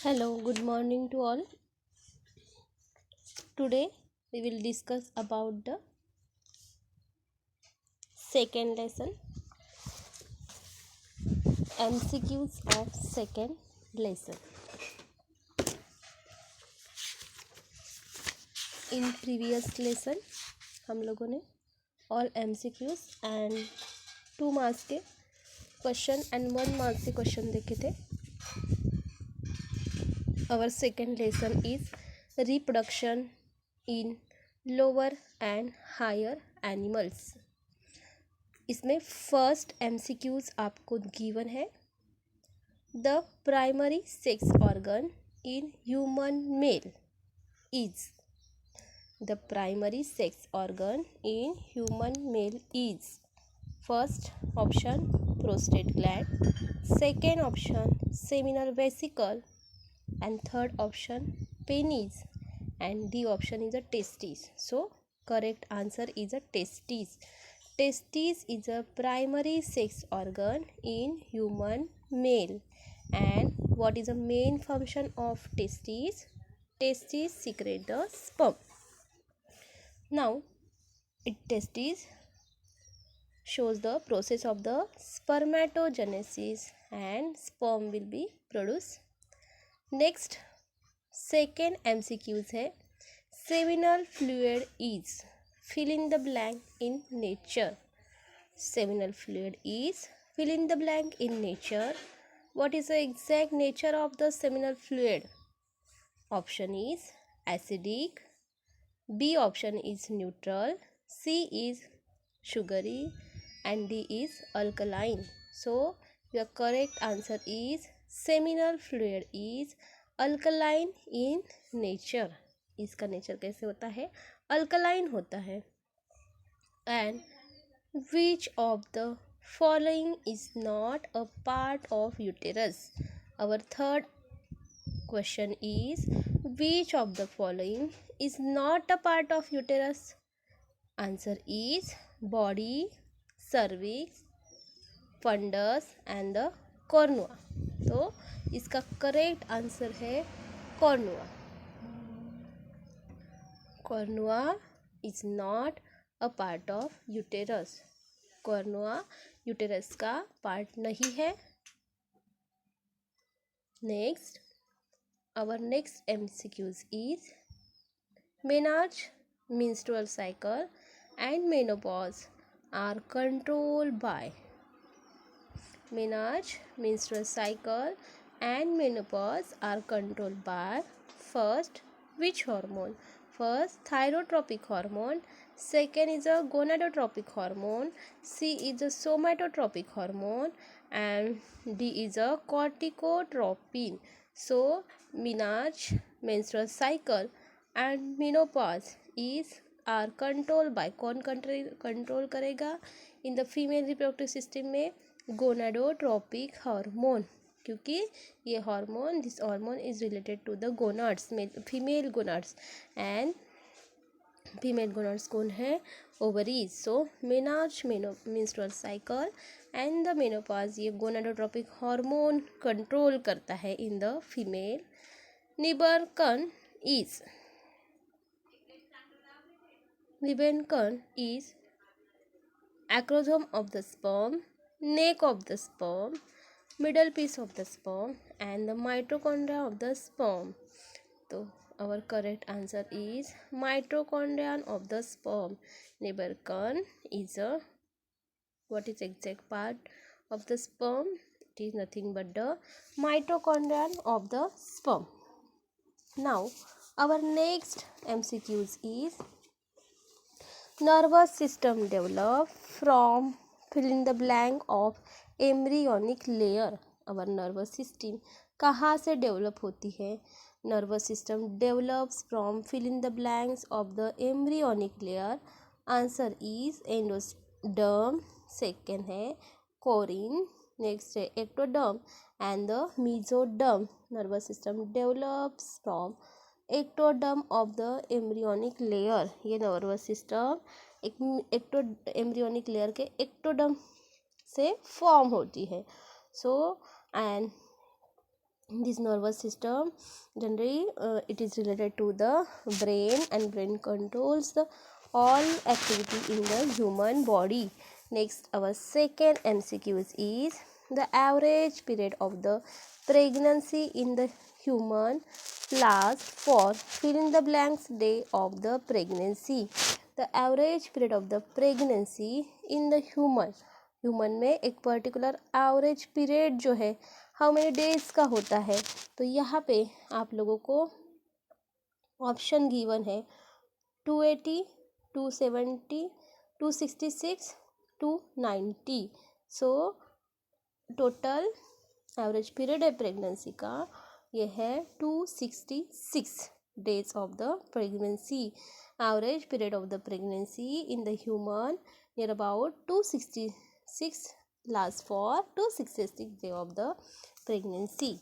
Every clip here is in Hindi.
Hello, good morning to all. Today we will discuss about the second lesson, MCQs of second lesson. In previous lesson हम लोगों ने all MCQs and 2 marks के क्वेश्चन and 1 marks के क्वेश्चन देखे थे. Our second lesson is reproduction in lower and higher animals. इसमें फर्स्ट MCQs आपको गिवन है. The primary sex organ in human male is. The primary sex organ in human male is. First option prostate gland, second option seminal vesicle, and third option penis, and the option is a testis. So correct answer is a testis. Testis is a primary sex organ in human male. And what is the main function of testis? Testis secrete the sperm. Now testis shows the process of the spermatogenesis and sperm will be produced. Next second MCQs है seminal fluid is. Fill in the blank in nature. Seminal fluid is fill in the blank in nature. What is the exact nature of the seminal fluid? Option is acidic, B option is neutral, C is sugary, and D is alkaline. So your correct answer is seminal fluid is alkaline in nature. इसका नेचर कैसे होता है? अल्कलाइन होता है. And which of the following is not a part of uterus? Our third question is which of the following is not a part of uterus? Answer is body, cervix, fundus and the cornua. तो इसका करेक्ट आंसर है cornua. Cornua is not a part of uterus. Cornua uterus का पार्ट नहीं है. Next our next MCQs is menarche, menstrual cycle and menopause are controlled by. Menarche, menstrual cycle and menopause are controlled by first which hormone? First thyrotropic hormone, second is a gonadotropic hormone, C is a somatotropic hormone, and D is a corticotropin. So menarche, menstrual cycle and menopause is are controlled by. कौन कंट्रोल करेगा in the female reproductive system में? गोनाडोट्रोपिक हार्मोन, क्योंकि ये hormone this hormone is related to the gonads, female gonads. And female gonads कौन है? Ovaries. So menarche menstrual cycle and the menopause ये गोनाडोट्रोपिक हार्मोन कंट्रोल करता है इन द फीमेल. निबर्कन is acrosome of the sperm, neck of the sperm, middle piece of the sperm and the mitochondria of the sperm. So our correct answer is mitochondria of the sperm. Nibercon is a what is exact part of the sperm? It is nothing but the mitochondria of the sperm. Now our next MCQs is nervous system develop from fill in the blank of embryonic layer. our nervous system कहाँ से डेवलप होती है? nervous system develops from fill in the blanks of the embryonic layer. answer is endoderm, second है coryn, next है ectoderm and the mesoderm. nervous system develops from ectoderm of the embryonic layer. ये नर्वस सिस्टम एम्ब्रियोनिक लेयर के एक्टोडर्म से फॉर्म होती है. So and This nervous system generally it is related to the brain, and brain controls the all activity in the human body. Next, our second MCQs is the average period of the pregnancy in the human lasts for fill in the blanks day of the pregnancy. The average period of the pregnancy in the human में एक पर्टिकुलर एवरेज पीरियड जो है हाउ मेनी डेज का होता है। तो यहाँ पे आप लोगों को ऑप्शन गिवन है 280, 270, 266, 290। सो टोटल एवरेज पीरियड है प्रेगनेंसी का ये है 266 days of the pregnancy. Average period of the pregnancy in the human near about 266 lasts for 266 day of the pregnancy.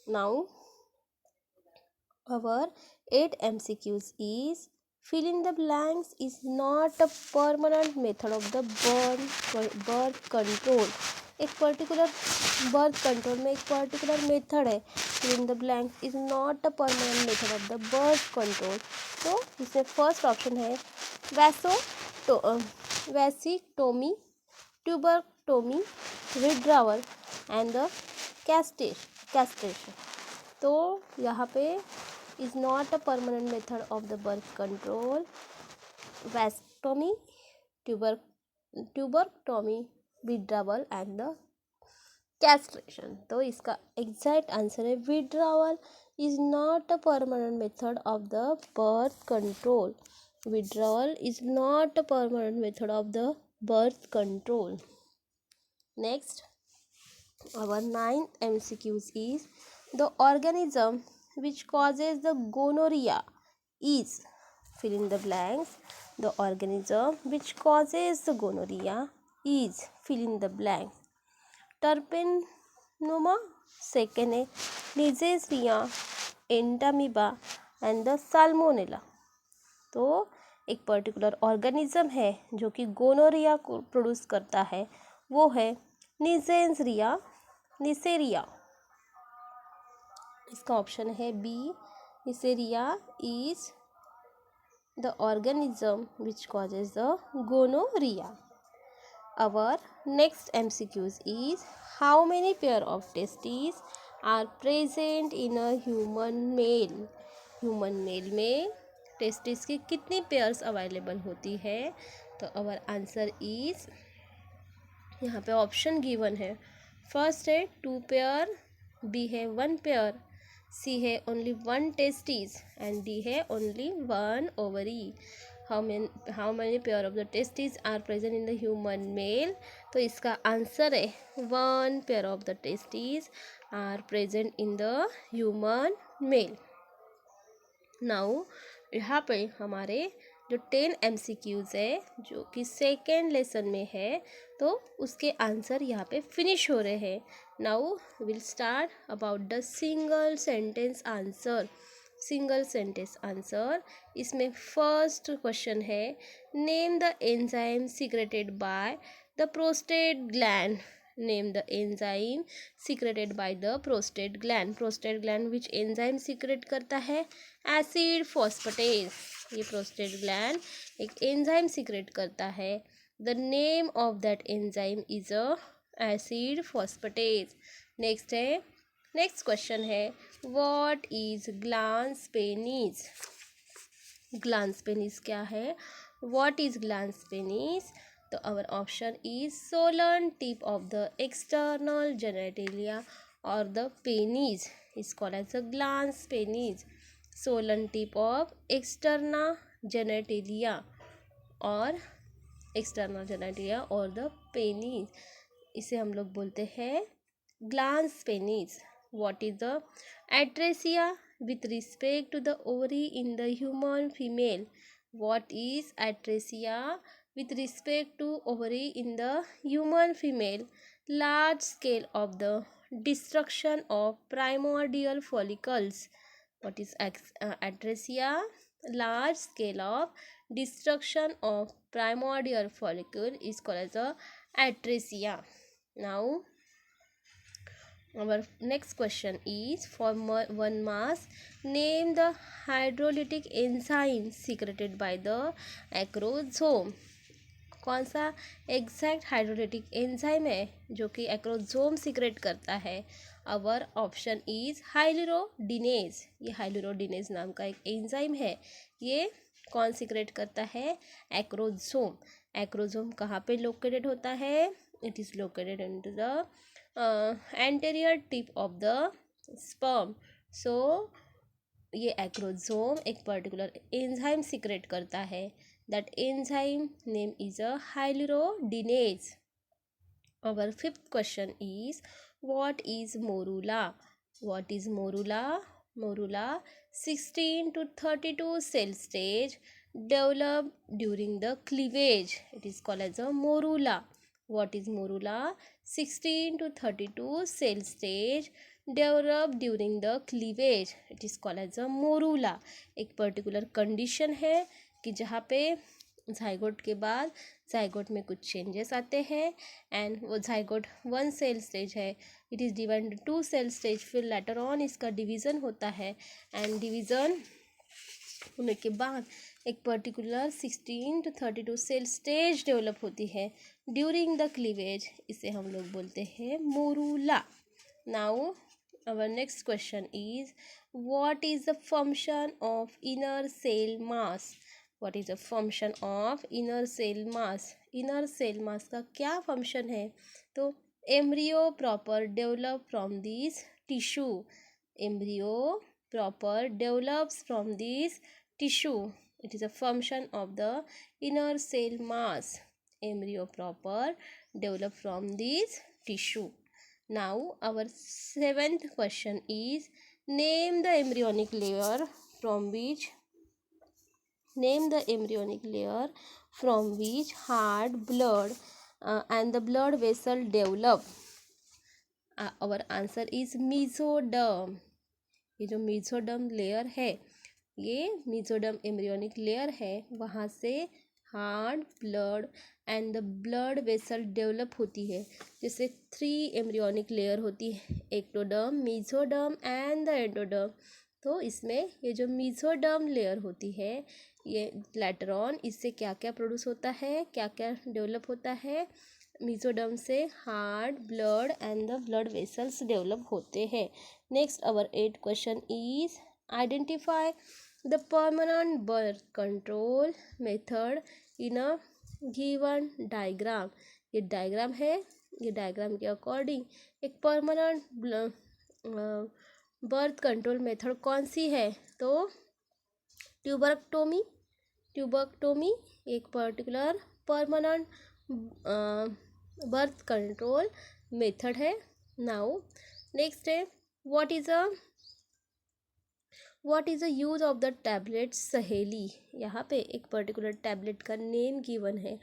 Now our 8 MCQs is fill in the blanks is not a permanent method of the birth control। एक पर्टिकुलर बर्थ कंट्रोल में एक पर्टिकुलर मेथड है। Fill in the blanks is not a permanent method of the birth control. तो इसमें फर्स्ट ऑप्शन है vasectomy, tubectomy, withdrawal and the castration. तो यहाँ पे is not a permanent method of the birth control. Vasectomy, tubectomy, withdrawal and the castration. तो इसका एग्जैक्ट आंसर है withdrawal is not a permanent method of the birth control. Withdrawal is not a permanent method of the birth control. Next, our 9th MCQs is the organism which causes the gonorrhea is fill in the blanks। The organism which causes the gonorrhea is fill in the blanks। Treponema, second है Neisseria, Entamoeba and the Salmonella. तो एक पर्टिकुलर ऑर्गेनिज्म है जो कि गोनोरिया को प्रोड्यूस करता है, वो है निसेरिया। इसका ऑप्शन है B. Neisseria is the organism which causes the gonorrhoea. Our next MCQs is how many pair of testes are present in a human male। Human male में टेस्टिस की कितनी पेयर्स अवेलेबल होती है। तो अवर आंसर इज यहाँ पे ऑप्शन गिवन है। फर्स्ट है 2 पेयर, बी है 1 पेयर, सी है ओनली 1 टेस्टिस एंड डी है only 1 ovary. how many pair of the testes are present in the human male। तो इसका आंसर है 1 pair of the testes are present in the human male। Now यहाँ पे हमारे जो 10 MCQs है जो कि सेकेंड लेसन में है, तो उसके आंसर यहाँ पे फिनिश हो रहे हैं। Now will start about the single sentence answer. Single sentence answer इसमें फर्स्ट क्वेश्चन है name the enzyme secreted by the prostate gland. Name the enzyme secreted by the prostate gland. Prostate gland which enzyme secrete करता है एसिड फॉस्फेटेज। ये प्रोस्टेट ग्लैंड एक एंजाइम सीक्रेट करता है। The name of that enzyme is a acid phosphatase. Next question है what is glans penis. Glans penis क्या है? What is glans penis? तो our option is swollen tip of the external genitalia और the penis is called as a glans penis. Swollen tip of external genitalia और द पेनिस, इसे हम लोग बोलते हैं glans penis. What is the atresia with respect to the ovary in the human female? What is atresia with respect to ovary in the human female? Large scale of the destruction of primordial follicles. What is atresia? Large scale of destruction of primordial follicle is called as a atresia. Now our next question is for one mass, name the hydrolytic enzyme secreted by the acrosome. कौन सा एग्जैक्ट हाइड्रोलिटिक एंजाइम है जो कि एक्रोजोम सीक्रेट करता है? Our option is hyaluronidase. ये हाइलुरोडिनेज नाम का एक एंजाइम है। ये कौन सीक्रेट करता है? एक्रोजोम। एक्रोजोम कहाँ पे लोकेटेड होता है? It is located into the anterior tip of the sperm. So ये एक्रोजोम एक पर्टिकुलर एंजाइम सीक्रेट करता है। That enzyme name is a hyaluronidase. Our fifth question is, what is morula? What is morula? Morula 16 to 32 cell stage develop during the cleavage. It is called as a morula. What is morula? 16 to 32 cell stage develop during the cleavage. It is called as a morula. एक पर्टिकुलर कंडीशन है कि जहाँ पे जाइगोट के बाद जाइगोट में कुछ चेंजेस आते हैं एंड वो जाइगोट 1 सेल स्टेज है। It is divided 2 cell stage. फिर लेटर ऑन इसका डिवीज़न होता है एंड डिवीज़न होने के बाद एक particular 16 to 32 cell stage develop होती है ड्यूरिंग द क्लीवेज। इसे हम लोग बोलते हैं morula. Now our next question is, what is the function of inner cell mass? What is the function of inner cell mass? inner cell mass का क्या function है? तो embryo proper develop from this tissue. embryo proper develops from this tissue. It is a function of the inner cell mass. embryo proper develop from this tissue. Now our seventh question is, name the embryonic layer from which hard blood and the blood vessel develop. Our answer is mesoderm. ये जो mesoderm layer है, ये mesoderm embryonic layer है, वहाँ से heart blood and the blood vessel develop होती है। जैसे 3 एम्ब्रियोनिक लेयर होती है, ectoderm, mesoderm and the endoderm. तो इसमें ये जो मीजोडर्म लेयर होती है, ये लेटर ऑन इससे क्या क्या प्रोड्यूस होता है, क्या क्या डेवलप होता है? मीजोडर्म से heart blood and the blood vessels develop होते हैं। Next our 8th question is, identify the permanent birth control method in a given diagram. ये डायग्राम है, ये डायग्राम के अकॉर्डिंग एक परमानेंट बर्थ कंट्रोल मेथड कौन सी है? तो ट्यूबरक्टोमी एक particular permanent birth control method है। नाउ नेक्स्ट है, what is the use of the tablet सहेली? यहाँ पे एक पर्टिकुलर टैबलेट का नेम गिवन है।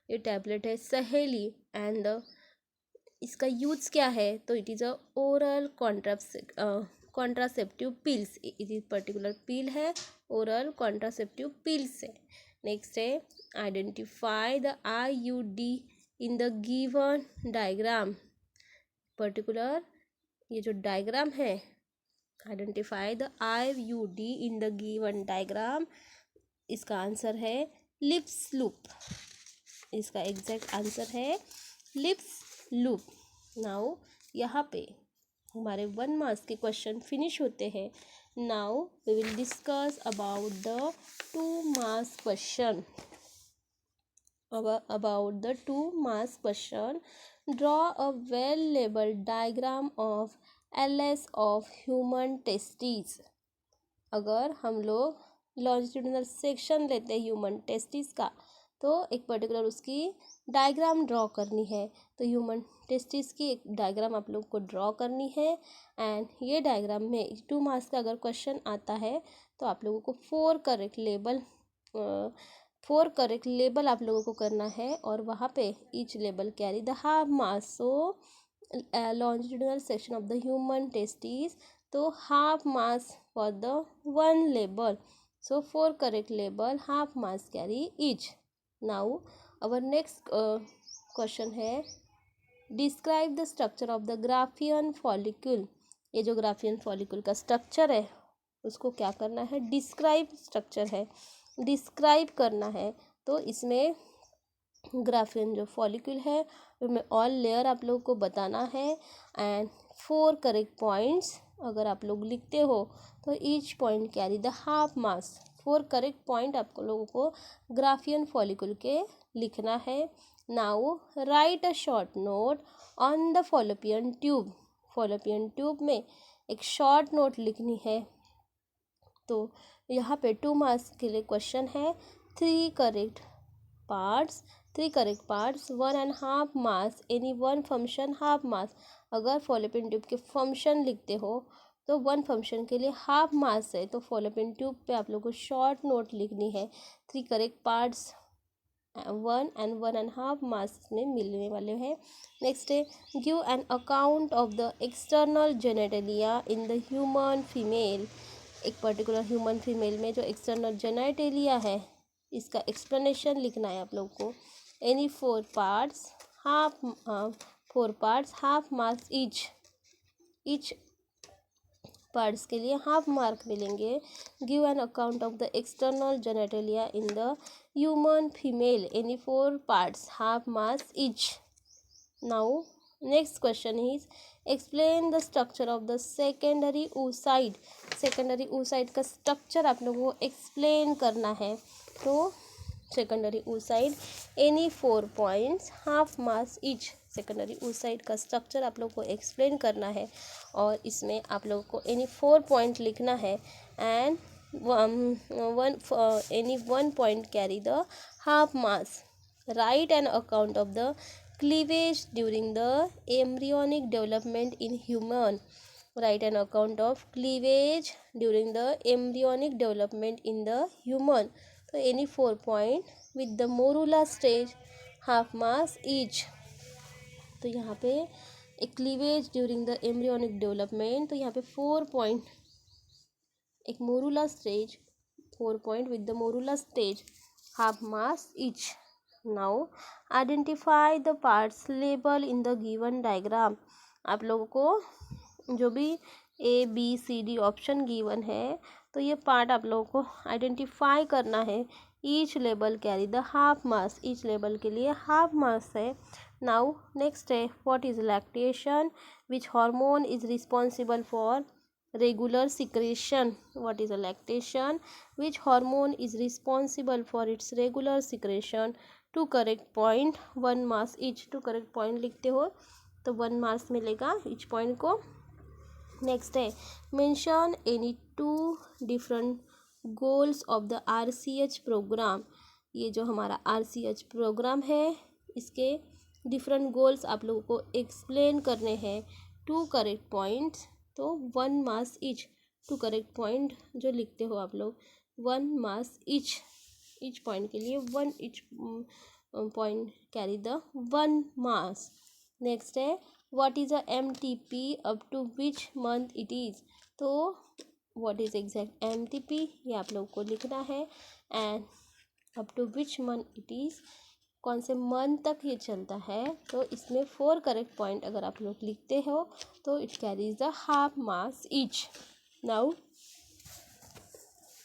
ये टैबलेट है सहेली एंड इसका यूज क्या है? तो it is a oral contraceptive pills. It is particular pill है, ओरल कॉन्ट्रासेप्टिव पिल्स है। नेक्स्ट है, identify the IUD in the given diagram. Particular ये जो डायग्राम है, identify the IUD in the given diagram. इसका आंसर है लिप्स लूप। इसका एग्जैक्ट आंसर है लिप्स लूप। नाउ यहाँ पे हमारे 1 मार्क्स के क्वेश्चन फिनिश होते हैं। Now we will discuss about the 2 marks question. About the 2 marks question, draw a well labeled diagram of LS of human testes। अगर हम लोग लॉन्जिट्यूडिनल सेक्शन लेते हैं ह्यूमन टेस्टिस का, तो एक पर्टिकुलर उसकी डायग्राम ड्रॉ करनी है। तो ह्यूमन टेस्टिस की एक डायग्राम आप लोग को ड्रॉ करनी है एंड ये डायग्राम में 2 मार्क्स का अगर क्वेश्चन आता है तो आप लोगों को 4 करेक्ट लेबल आप लोगों को करना है और वहाँ पे each label carry the half marks. So longitudinal section of the human testis, तो half marks for the 1 label. So 4 correct label, half marks carry each. Now our next question है, describe the structure of the Graafian follicle. ये जो ग्राफियन फॉलिक्यूल का स्ट्रक्चर है उसको क्या करना है, डिस्क्राइब स्ट्रक्चर है, डिस्क्राइब करना है। तो इसमें ग्राफियन जो फॉलिक्यूल है उसमें ऑल लेयर आप लोग को बताना है एंड 4 करेक्ट पॉइंट्स अगर आप लोग लिखते हो तो each point carry the half mass. 4 correct point आप लोगों को ग्राफियन फॉलिक्यूल के लिखना है। Now right a short note on the Fallopian tube. Fallopian tube में एक शॉर्ट नोट लिखनी है। तो यहाँ पे 2 मार्क्स के लिए क्वेश्चन है, 3 correct parts, 1.5 marks, any one function half marks. अगर फॉलोपियन ट्यूब के फंक्शन लिखते हो तो 1 फंक्शन के लिए हाफ मास है, तो फॉलोपियन ट्यूब पे आप लोग को शॉर्ट नोट लिखनी है। 3 करेक्ट पार्ट्स 1 and 1.5 मास में मिलने वाले हैं। नेक्स्ट है give an account of the external genitalia in the human female. एक पर्टिकुलर ह्यूमन फीमेल में जो एक्सटर्नल जेनेटेलिया है इसका एक्सप्लेनेशन लिखना है आप लोग को। Any 4 parts half marks each parts के लिए हाफ मार्क मिलेंगे। Give an account of the external genitalia in the human female, any 4 parts half marks each. Now next question is explain the structure of the secondary oocyte। Secondary oocyte का स्ट्रक्चर आप लोगों को एक्सप्लेन करना है। तो secondary oocyte any 4 points half मास ईच। सेकेंडरी oocyte का स्ट्रक्चर आप लोग को एक्सप्लेन करना है और इसमें आप लोगों को एनी 4 पॉइंट लिखना है and any 1 point carry the half mass. Right an account of the cleavage during the embryonic development in human। Write an account of cleavage during the embryonic development in the human। तो any 4 point with the morula stage half mass each। तो यहाँ पे एक cleavage during the embryonic development, तो यहाँ पे 4 point, एक morula stage 4 point with the morula stage half mass each। Now identify the parts labeled in the given diagram। आप लोगों को जो भी ABCD ऑप्शन गिवन है तो ये पार्ट आप लोगों को आइडेंटिफाई करना है। Each label carry the half mass, each label के लिए हाफ मास है। नाउ नेक्स्ट है what is lactation, which hormone is responsible for regular secretion। What is a lactation, which hormone is responsible for its regular secretion। 2 correct point 1 marks each। 2 correct point लिखते हो तो 1 marks मिलेगा each point को। नेक्स्ट है mention any 2 different goals of the RCH programme. ये जो हमारा RCH प्रोग्राम है इसके डिफरेंट गोल्स आप लोगों को एक्सप्लेन करने हैं। 2 करेक्ट पॉइंट्स तो 1 मार्क्स ईच। 2 करेक्ट पॉइंट जो लिखते हो आप लोग 1 मार्क्स ईच पॉइंट के लिए 1 each point carry the 1 marks. Next है what is a MTP up to which month it is. तो व्हाट इज़ एग्जैक्ट MTP ये आप लोग को लिखना है and up to which month it is, कौन से मंथ तक ये चलता है। तो इसमें 4 करेक्ट पॉइंट अगर आप लोग लिखते हो तो it carries the half marks each. Now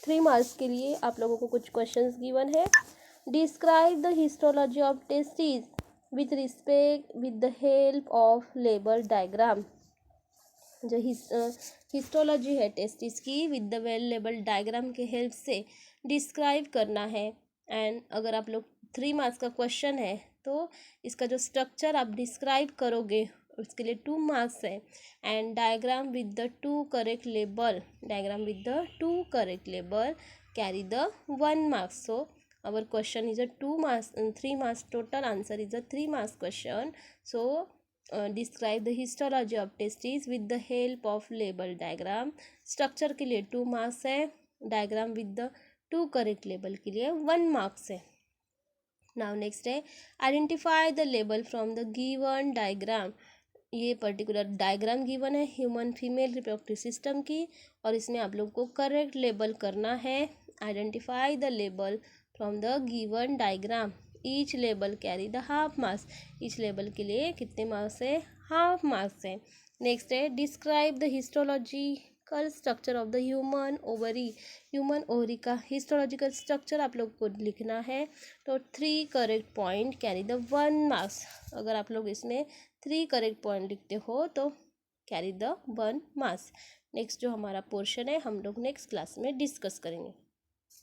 3 marks के लिए आप लोगों को कुछ क्वेश्चंस गिवन है। Describe the histology of testis with respect with the help of label diagram. जो हिस्टोलॉजी है टेस्टिस की with the well label diagram के हेल्प से डिस्क्राइब करना है। एंड अगर आप लोग 3 मार्क्स का क्वेश्चन है तो इसका जो स्ट्रक्चर आप डिस्क्राइब करोगे उसके लिए 2 मार्क्स है। And diagram with the 2 correct label, diagram with the 2 correct label carry the 1 marks. So our question is a 2 marks and 3 marks, total answer is a 3 marks question। So describe the histology of testes with the help of label diagram। Structure के लिए 2 मार्क्स है, diagram with the 2 correct label के लिए 1 मार्क्स है। नाउ नेक्स्ट है identify the label from the given diagram. ये पर्टिकुलर डायग्राम गिवन है ह्यूमन फीमेल रिप्रोडक्टिव सिस्टम की और इसमें आप लोग को करेक्ट लेबल करना है। Identify the label from the given diagram each label carry the half marks, each label के लिए कितने मार्क्स है, हाफ मार्क्स है। नेक्स्ट है describe the histological structure of the human ovary, human ovary का हिस्टोलॉजिकल स्ट्रक्चर आप लोग को लिखना है। तो 3 correct point carry the 1 marks, अगर आप लोग इसमें 3 करेक्ट पॉइंट लिखते हो तो कैरी द 1 मार्क्स। नेक्स्ट जो हमारा पोर्शन है हम लोग नेक्स्ट क्लास में डिस्कस करेंगे।